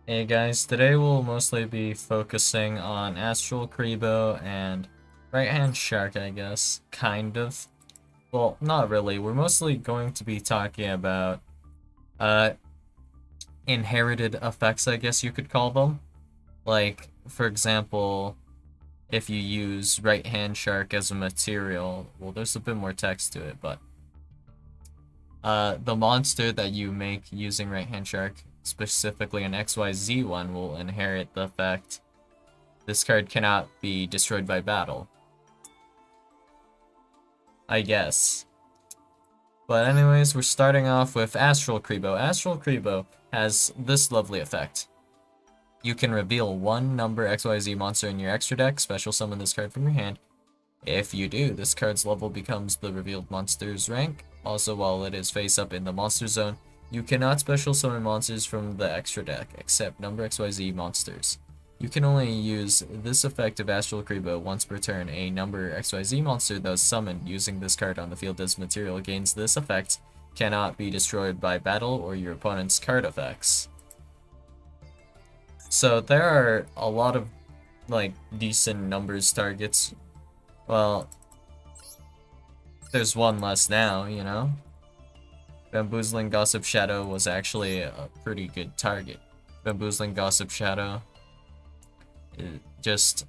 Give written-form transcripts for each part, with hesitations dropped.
Hey guys, today we'll mostly be focusing on Astral Kuriboh and Right Hand Shark, I guess. Kind of. Well, not really. We're mostly going to be talking about uh inherited effects, I guess you could call them. Like, for example, if you use Right Hand Shark as a material, well, there's a bit more text to it, but the monster that you make using Right Hand Shark, specifically an XYZ one, will inherit the effect this card cannot be destroyed by battle. I guess. But anyways, we're starting off with Astral Kuriboh. Astral Kuriboh has this lovely effect. You can reveal one number XYZ monster in your extra deck, special summon this card from your hand. If you do, this card's level becomes the revealed monster's rank. Also, while it is face up in the monster zone, you cannot special summon monsters from the extra deck, except number XYZ monsters. You can only use this effect of Astral Kuriboh once per turn. A number XYZ monster that was summoned using this card on the field as material gains this effect, cannot be destroyed by battle or your opponent's card effects. So there are a lot of like decent numbers targets. Well, there's one less now, you know? Bamboozling Gossip Shadow was actually a pretty good target. Bamboozling Gossip Shadow, it just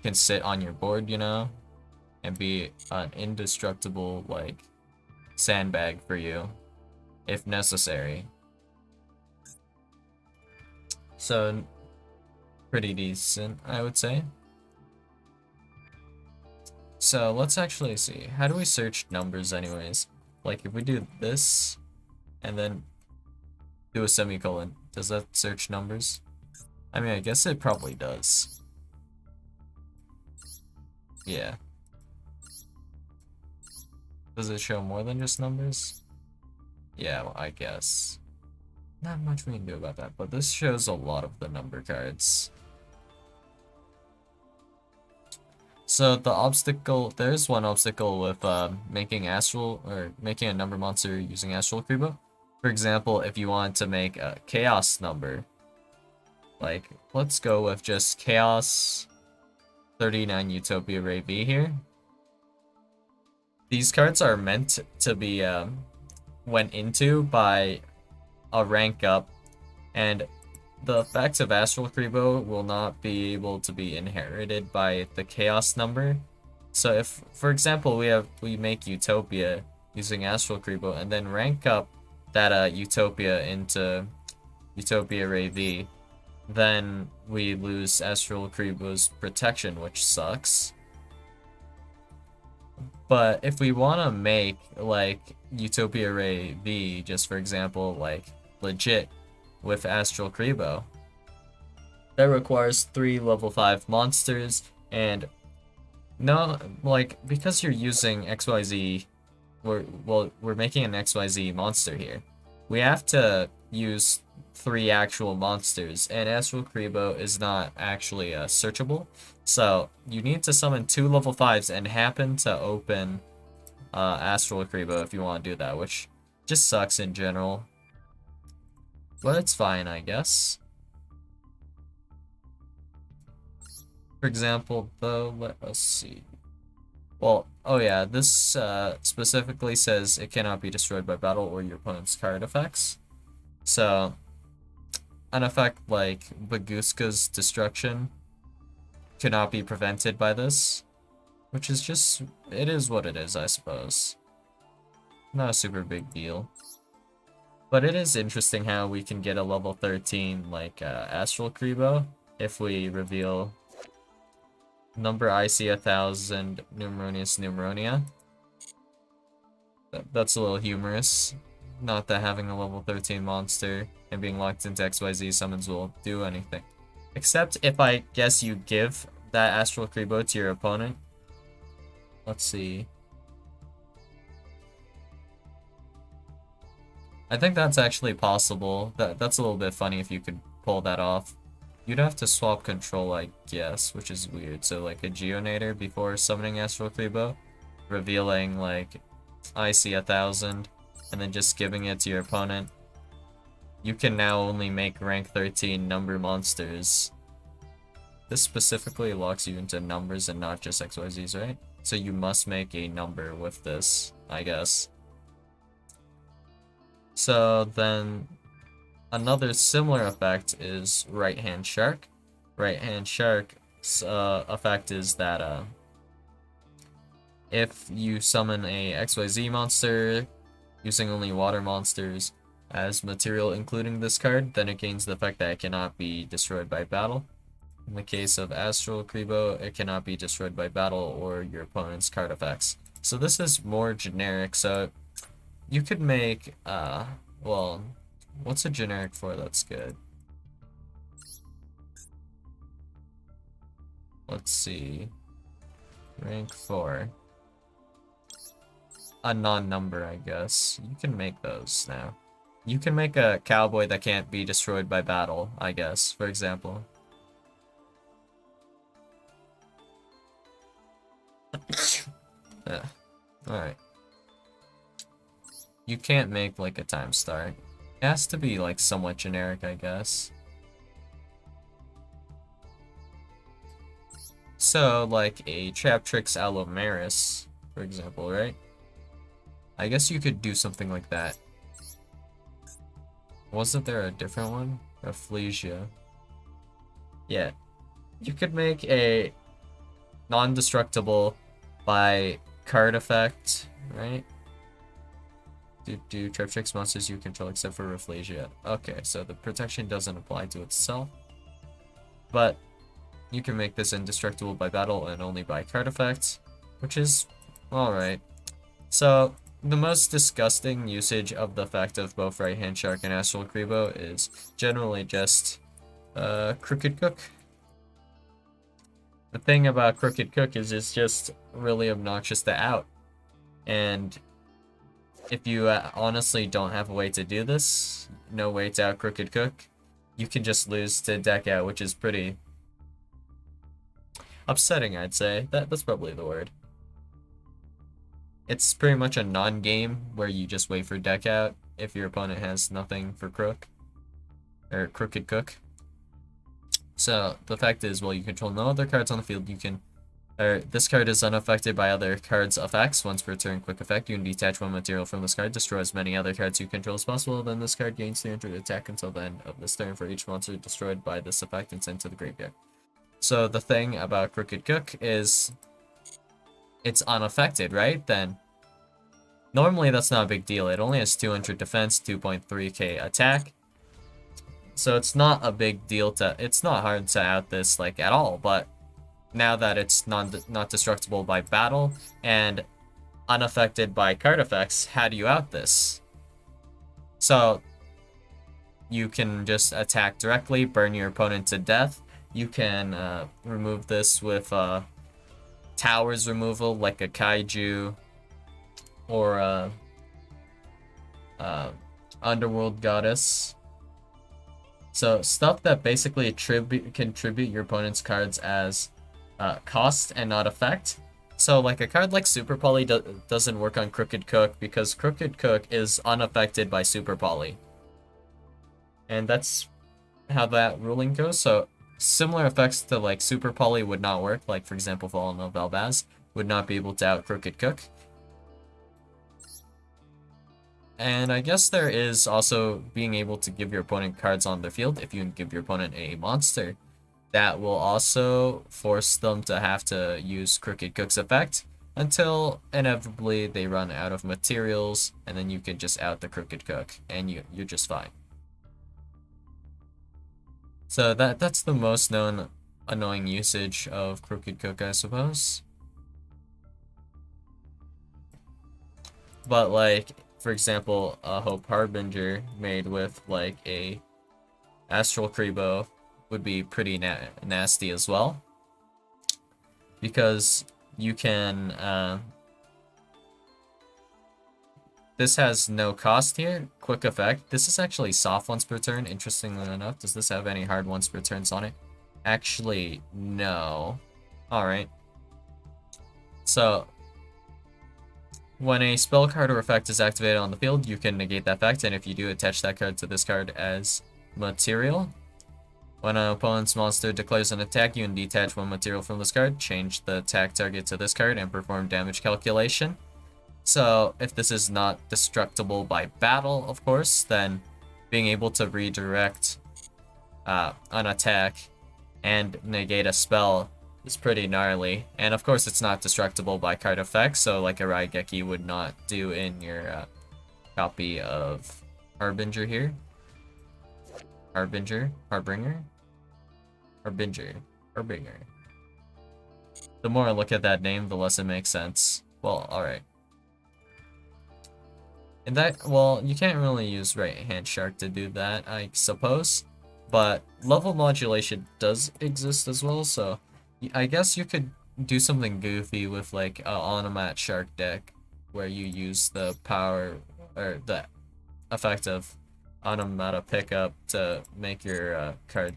can sit on your board, you know? And be an indestructible, like, sandbag for you, if necessary. So, pretty decent, I would say. So, let's actually see. How do we search numbers anyways? Like, if we do this, and then do a semicolon, does that search numbers? I mean, I guess it probably does. Yeah. Does it show more than just numbers? Yeah, well, I guess. Not much we can do about that, but this shows a lot of the number cards. So the obstacle, there's one obstacle with making making a number monster using Astral Kuriboh. For example, if you want to make a chaos number, like let's go with just chaos 39 Utopia Ray V here. These cards are meant to be went into by a rank up, and the effects of Astral Kuriboh will not be able to be inherited by the chaos number. So if, for example, we make Utopia using Astral Kuriboh and then rank up that Utopia into Utopia Ray V, then we lose Astral Kuriboh's protection, which sucks. But if we want to make like Utopia Ray V, just for example, like legit with Astral Kuriboh, that requires 3 level 5 monsters, and no, like, because you're using XYZ, we're making an XYZ monster here. We have to use 3 actual monsters, and Astral Kuriboh is not actually searchable. So you need to summon 2 level 5s and happen to open Astral Kuriboh if you want to do that, which just sucks in general. But it's fine, I guess. For example, though, let us see. Well, oh yeah, this specifically says it cannot be destroyed by battle or your opponent's card effects. So, an effect like Baguska's destruction cannot be prevented by this, which is just, it is what it is, I suppose. Not a super big deal. But it is interesting how we can get a level 13 like Astral Kuriboh if we reveal number IC 1000 Numeronius Numeronia. That's a little humorous. Not that having a level 13 monster and being locked into XYZ summons will do anything. Except if I guess you give that Astral Kuriboh to your opponent. Let's see. I think that's actually possible. That's a little bit funny if you could pull that off. You'd have to swap control, I guess, which is weird. So like a Geonator before summoning Astral Kuriboh, revealing like IC 1000, and then just giving it to your opponent. you can now only make rank 13 number monsters. This specifically locks you into numbers and not just XYZs, right? So you must make a number with this, I guess. So then another similar effect is right hand shark. Right hand shark's effect is that if you summon a XYZ monster using only water monsters as material including this card, then it gains the effect that it cannot be destroyed by battle. In the case of Astral Kuriboh, it cannot be destroyed by battle or your opponent's card effects. So this is more generic, so you could make, well, what's a generic for that's good? Let's see. Rank 4. A non-number, I guess. You can make those now. You can make a cowboy that can't be destroyed by battle, I guess, for example. Yeah. Alright. You can't make like a time start. It has to be like somewhat generic, I guess. So, like a Traptrix Alomaris, for example, right? I guess you could do something like that. Wasn't there a different one? Rafflesia. Yeah. You could make a non-destructible by card effect, right? Do Traptrix monsters you control except for Rafflesia. Okay, so the protection doesn't apply to itself. But you can make this indestructible by battle and only by card effects, which is alright. So the most disgusting usage of the effect of both Right Hand Shark and Astral Kuriboh is generally just Crooked Cook. The thing about Crooked Cook is it's just really obnoxious to out. And if you honestly don't have a way to do this, no way to out Crooked Cook, you can just lose to deck out, which is pretty upsetting, I'd say. That's probably the word. It's pretty much a non-game where you just wait for deck out if your opponent has nothing for Crook. Or Crooked Cook. So, the fact is, while you control no other cards on the field, you can... this card is unaffected by other cards' effects. Once per turn, quick effect, you can detach one material from this card, destroy as many other cards you control as possible, then this card gains 300 attack until the end of this turn for each monster destroyed by this effect and sent to the graveyard. So the thing about Crooked Cook is it's unaffected, right? Then normally that's not a big deal. It only has 200 defense, 2.3k attack. So it's not a big deal to... It's not hard to out this, like, at all, but now that it's not destructible by battle and unaffected by card effects, how do you out this? So you can just attack directly, burn your opponent to death. You can remove this with towers removal, like a kaiju or underworld goddess. So stuff that basically contribute your opponent's cards as cost and not effect. So like a card like Super Poly doesn't work on Crooked Cook because Crooked Cook is unaffected by Super Poly. And that's how that ruling goes. So similar effects to like Super Poly would not work. Like for example, Fallen of Valbaz would not be able to out Crooked Cook. And I guess there is also being able to give your opponent cards on their field. If you can give your opponent a monster, that will also force them to have to use Crooked Cook's effect until inevitably they run out of materials, and then you can just out the Crooked Cook, and you're just fine. So that's the most known annoying usage of Crooked Cook, I suppose. But like, for example, a Hope Harbinger made with like a Astral Kuriboh would be pretty nasty as well, because you can this has no cost here. Quick effect. This is actually soft once per turn, interestingly enough. Does this have any hard once per turns on it? Actually, no. Alright. So when a spell card or effect is activated on the field, you can negate that effect, and if you do, attach that card to this card as material. When an opponent's monster declares an attack, you can detach one material from this card, change the attack target to this card, and perform damage calculation. So, if this is not destructible by battle, of course, then being able to redirect an attack and negate a spell is pretty gnarly. And of course, it's not destructible by card effects, so like a Raigeki would not do in your copy of Harbinger here. Harbinger? Harbinger? Harbinger. Harbinger. The more I look at that name, the less it makes sense. Well, alright. And that, well, you can't really use right hand shark to do that, I suppose. But level modulation does exist as well, so I guess you could do something goofy with like a Onomat shark deck where you use the power or the effect of Onomata pickup to make your card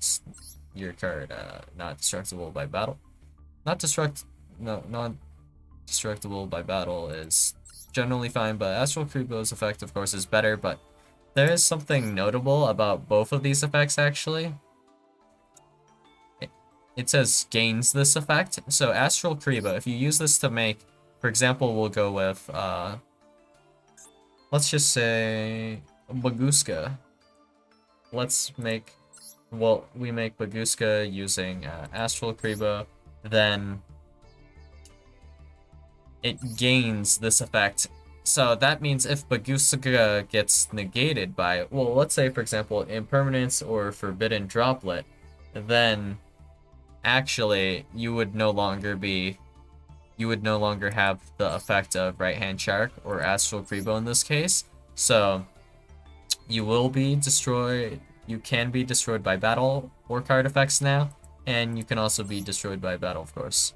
not destructible by battle. Non-destructible by battle is generally fine, but Astral Kuriboh's effect, of course, is better, but there is something notable about both of these effects, actually. It says gains this effect. So Astral Kuriboh, if you use this to make, for example, we'll go with, let's just say, Baguska. Let's make, well, we make Baguska using Astral Kuriboh, then it gains this effect. So that means if Baguska gets negated by, well, let's say, for example, Impermanence or Forbidden Droplet, then actually you would no longer have the effect of Right Hand Shark or Astral Kuriboh in this case. So you will be destroyed. You can be destroyed by battle or card effects now, and you can also be destroyed by battle, of course,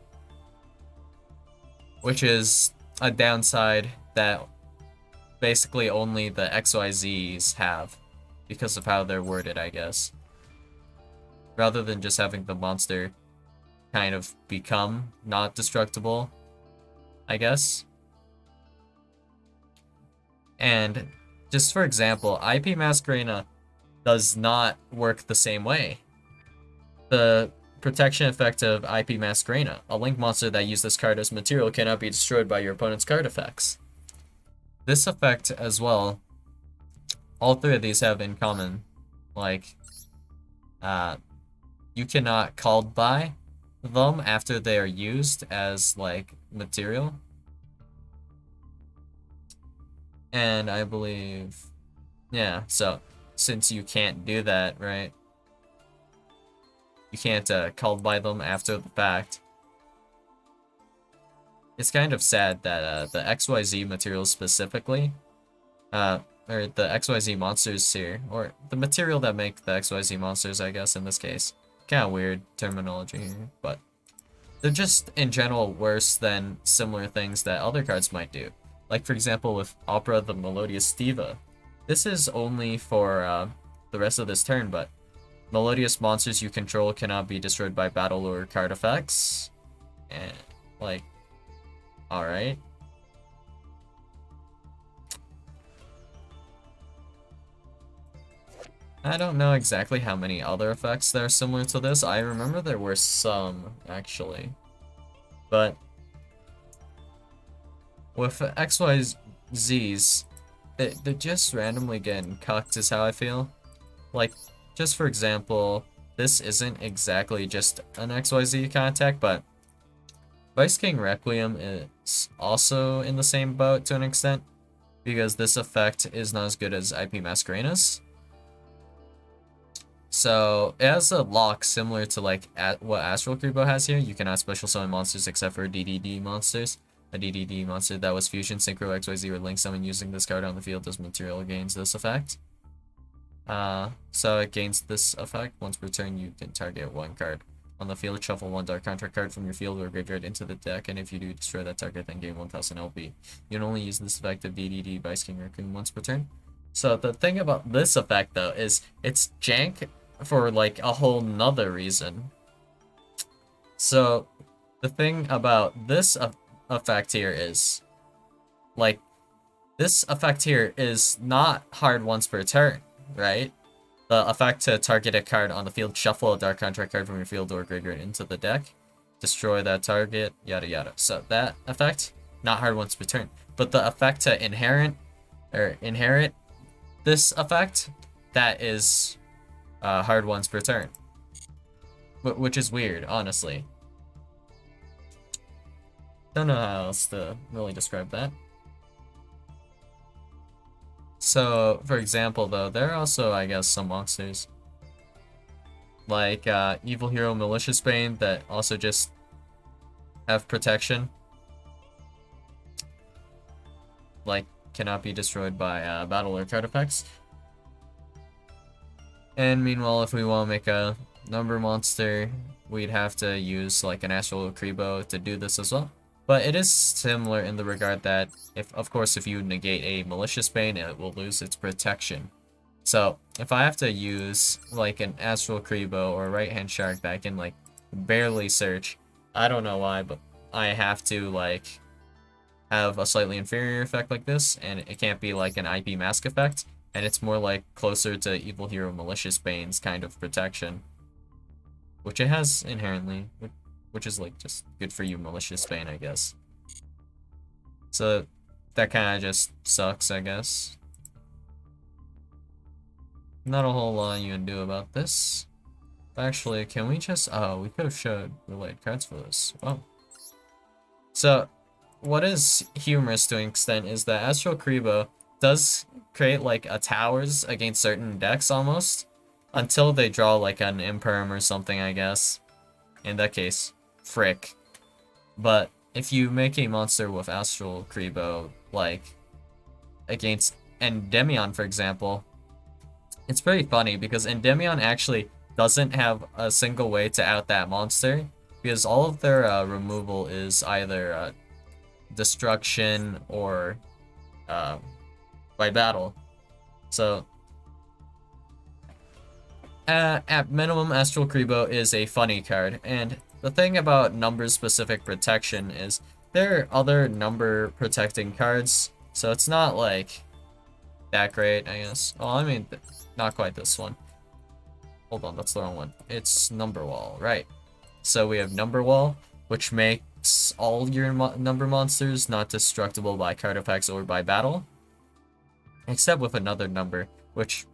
which is a downside that basically only the XYZs have because of how they're worded, I guess. Rather than just having the monster kind of become not destructible, I guess. And just for example, IP Masquerena does not work the same way. The protection effect of IP Masquerena, a link monster that uses this card as material, cannot be destroyed by your opponent's card effects. This effect as well, all three of these have in common, like, you cannot called by them after they are used as, like, material. And I believe, yeah, so since you can't do that, right? You can't called by them after the fact. It's kind of sad that the XYZ materials specifically, or the XYZ monsters here, or the material that make the XYZ monsters, I guess, in this case. Kind of weird terminology here, but they're just, in general, worse than similar things that other cards might do. Like, for example, with Opera the Melodious Diva. This is only for the rest of this turn, but melodious monsters you control cannot be destroyed by battle or card effects. And, like, alright. I don't know exactly how many other effects that are similar to this. I remember there were some, actually. But with XYZs, they're just randomly getting cucked is how I feel. Like, just for example, this isn't exactly just an XYZ kind of attack, but Vice King Requiem is also in the same boat to an extent, because this effect is not as good as IP Masquerena's. So it has a lock similar to like what Astral Kuriboh has here. You cannot special summon monsters except for DDD monsters. A DDD monster that was Fusion, Synchro, XYZ, or Link summon using this card on the field as material gains this effect. So it gains this effect. Once per turn, you can target one card on the field, shuffle one Dark Contract card from your field or graveyard into the deck, and if you do destroy that target, then gain 1000 LP. You can only use this effect of DDD Vice King Raccoon once per turn. So the thing about this effect, though, is it's jank for like a whole nother reason. So the thing about this effect here is, like, this effect here is not hard once per turn, right? The effect to target a card on the field, shuffle a dark contract card from your field or graveyard into the deck, destroy that target, yada yada. So that effect, not hard once per turn. But the effect to inherit this effect, that is hard once per turn. Which is weird, honestly. Don't know how else to really describe that. So, for example, though, there are also, I guess, some monsters. Like, Evil Hero Malicious Bane that also just have protection. Like, cannot be destroyed by battle or card effects. And meanwhile, if we want to make a number monster, we'd have to use like an Astral Kuriboh to do this as well. But it is similar in the regard that, of course, if you negate a Malicious Bane, it will lose its protection. So, if I have to use, like, an Astral Kuriboh or a Right-Hand Shark that I can, like, barely search, I don't know why, but I have to, like, have a slightly inferior effect like this, and it can't be, like, an IP Mask effect, and it's more, like, closer to Evil Hero Malicious Bane's kind of protection. Which it has inherently, which is, like, just good for you, Malicious Bane, I guess. So, that kind of just sucks, I guess. Not a whole lot you can do about this. Actually, can we just... Oh, we could have showed related cards for this. Wow. So, what is humorous to an extent is that Astral Kuriboh does create, like, a towers against certain decks, almost. Until they draw, like, an Imperm or something, I guess. In that case, frick. But, if you make a monster with Astral Kuriboh, like, against Endymion, for example... It's pretty funny because Endymion actually doesn't have a single way to out that monster because all of their removal is either destruction or by battle. So at minimum, Astral Kuriboh is a funny card, and the thing about number-specific protection is there are other number protecting cards, so it's not like that great, I guess. Oh, I mean. Not quite this one. Hold on, that's the wrong one. It's Number Wall, right. So we have Number Wall, which makes all your number monsters not destructible by card effects or by battle. Except with another number, which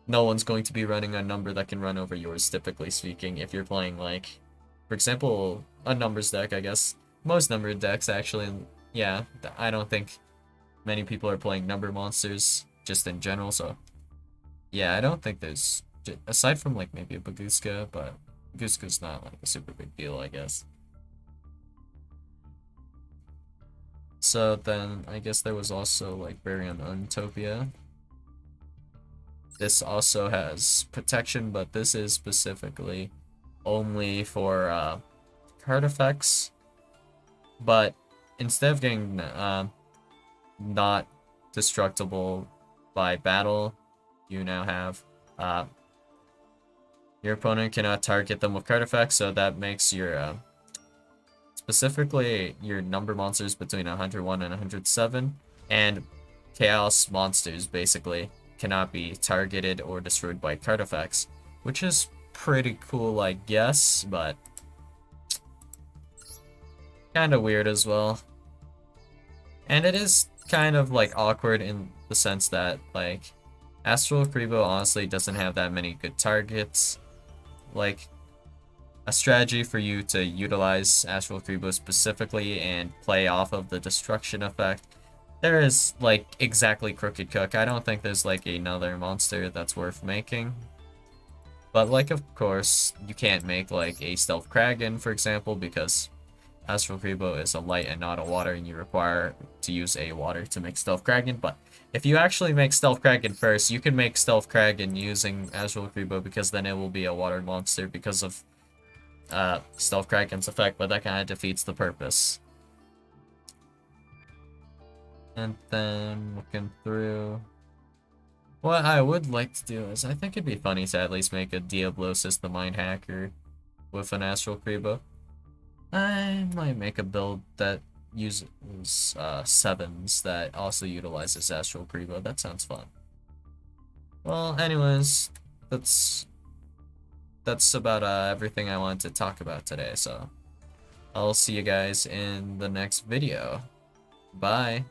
no one's going to be running a number that can run over yours, typically speaking, if you're playing, like, for example, a numbers deck, I guess. Most numbered decks, actually, yeah, I don't think many people are playing number monsters, just in general, so... Yeah, I don't think there's... Aside from, like, maybe a Baguska, but Baguska's not, like, a super big deal, I guess. So then, I guess there was also, like, Baryon Untopia. This also has protection, but this is specifically only for, card effects. But instead of getting, not destructible by battle... You now have, your opponent cannot target them with card effects, so that makes your, specifically your number monsters between 101 and 107, and chaos monsters, basically, cannot be targeted or destroyed by card effects, which is pretty cool, I guess, but kind of weird as well. And it is kind of, like, awkward in the sense that, like, Astral Kuriboh honestly doesn't have that many good targets. Like, a strategy for you to utilize Astral Kuriboh specifically and play off of the destruction effect, there is, like, exactly Crooked Cook. I don't think there's, like, another monster that's worth making. But, like, of course, you can't make, like, a Stealth Kraken, for example, because Astral Kuriboh is a light and not a water, and you require to use a water to make Stealth Kraken, but if you actually make Stealth Kraken first, you can make Stealth Kraken using Astral Kuriboh because then it will be a water monster because of Stealth Kraken's effect, but that kind of defeats the purpose. And then, looking through... What I would like to do is, I think it'd be funny to at least make a Diablosis the Mind Hacker with an Astral Kuriboh. I might make a build that uses sevens that also utilizes Astral Kuriboh. That sounds fun. Well, anyways, that's about everything I wanted to talk about today. So I'll see you guys in the next video. Bye.